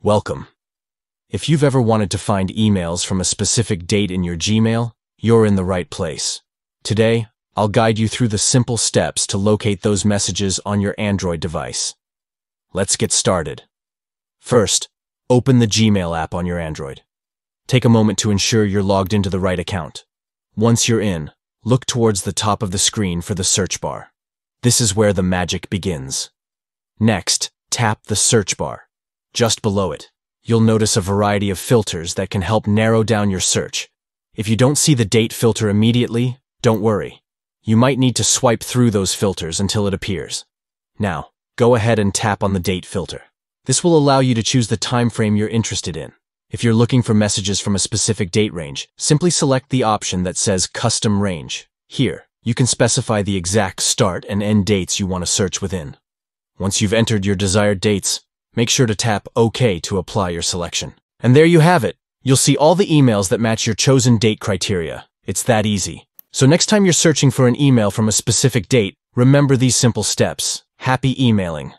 Welcome. If you've ever wanted to find emails from a specific date in your Gmail, you're in the right place. Today, I'll guide you through the simple steps to locate those messages on your Android device. Let's get started. First, open the Gmail app on your Android. Take a moment to ensure you're logged into the right account. Once you're in, look towards the top of the screen for the search bar. This is where the magic begins. Next, tap the search bar. Just below it, you'll notice a variety of filters that can help narrow down your search. If you don't see the date filter immediately, don't worry. You might need to swipe through those filters until it appears. Now, go ahead and tap on the date filter. This will allow you to choose the time frame you're interested in. If you're looking for messages from a specific date range, simply select the option that says Custom Range. Here, you can specify the exact start and end dates you want to search within. Once you've entered your desired dates, make sure to tap OK to apply your selection. And there you have it. You'll see all the emails that match your chosen date criteria. It's that easy. So next time you're searching for an email from a specific date, remember these simple steps. Happy emailing!